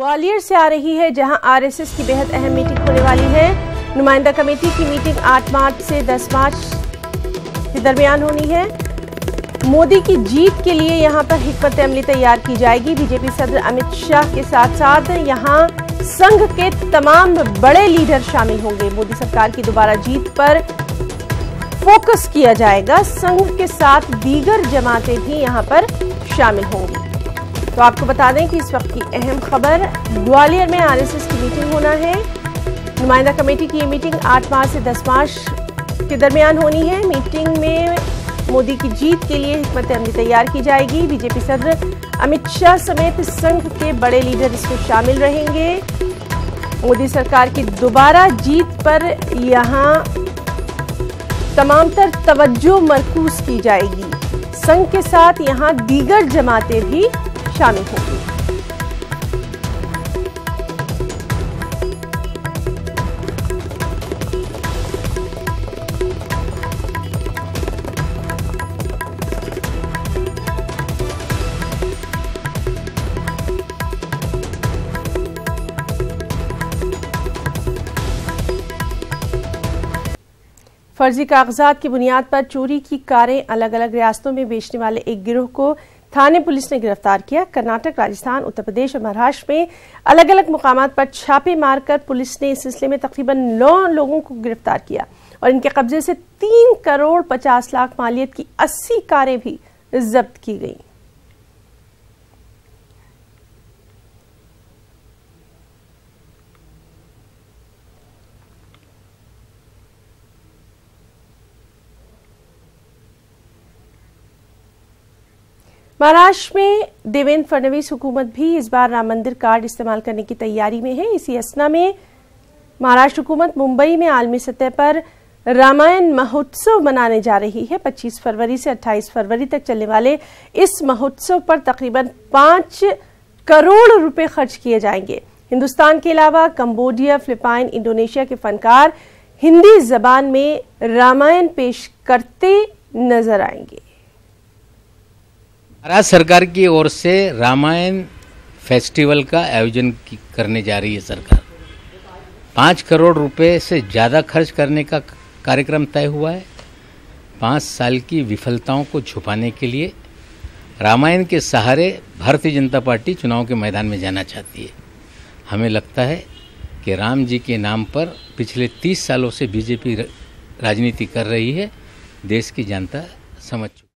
ग्वालियर से आ रही है, जहां आरएसएस की बेहद अहम मीटिंग होने वाली है। नुमाइंदा कमेटी की मीटिंग 8 मार्च से 10 मार्च के दरमियान होनी है। मोदी की जीत के लिए यहां पर हिकमत अमली तैयार की जाएगी। बीजेपी सदर अमित शाह के साथ साथ यहां संघ के तमाम बड़े लीडर शामिल होंगे। मोदी सरकार की दोबारा जीत पर फोकस किया जाएगा। संघ के साथ दीगर जमातें भी यहां पर शामिल होंगी। तो आपको बता दें कि इस वक्त की अहम खबर, ग्वालियर में आरएसएस की मीटिंग होना है। नुमाइंदा कमेटी की ये मीटिंग 8 मार्च से 10 मार्च के दरमियान होनी है। मीटिंग में मोदी की जीत के लिए हिकमत अमली तैयार की जाएगी। बीजेपी सदर अमित शाह समेत संघ के बड़े लीडर इसमें शामिल रहेंगे। मोदी सरकार की दोबारा जीत पर यहां तमाम तर तवज्जो मरकूज की जाएगी। संघ के साथ यहां दीगर जमातें भी शामिल होंगी। फर्जी कागजात की बुनियाद पर चोरी की कारें अलग अलग रियासतों में बेचने वाले एक गिरोह को थाने पुलिस ने गिरफ्तार किया। कर्नाटक, राजस्थान, उत्तर प्रदेश और महाराष्ट्र में अलग अलग मुकामात पर छापे मारकर पुलिस ने इस सिलसिले में तकरीबन 9 लोगों को गिरफ्तार किया और इनके कब्जे से 3 करोड़ 50 लाख मालियत की 80 कारें भी जब्त की गई। महाराष्ट्र में देवेंद्र फडणवीस हुकूमत भी इस बार राम मंदिर कार्ड इस्तेमाल करने की तैयारी में है। इसी असना में महाराष्ट्र हुकूमत मुंबई में आलमी सतह पर रामायण महोत्सव मनाने जा रही है। 25 फरवरी से 28 फरवरी तक चलने वाले इस महोत्सव पर तकरीबन 5 करोड़ रुपए खर्च किए जाएंगे। हिंदुस्तान के अलावा कंबोडिया, फिलिपाइन, इंडोनेशिया के फनकार हिंदी जबान में रामायण पेश करते नजर आएंगे। महाराष्ट्र सरकार की ओर से रामायण फेस्टिवल का आयोजन करने जा रही है सरकार। 5 करोड़ रुपए से ज़्यादा खर्च करने का कार्यक्रम तय हुआ है। 5 साल की विफलताओं को छुपाने के लिए रामायण के सहारे भारतीय जनता पार्टी चुनाव के मैदान में जाना चाहती है। हमें लगता है कि राम जी के नाम पर पिछले 30 सालों से बीजेपी राजनीति कर रही है। देश की जनता समझ चुकी है।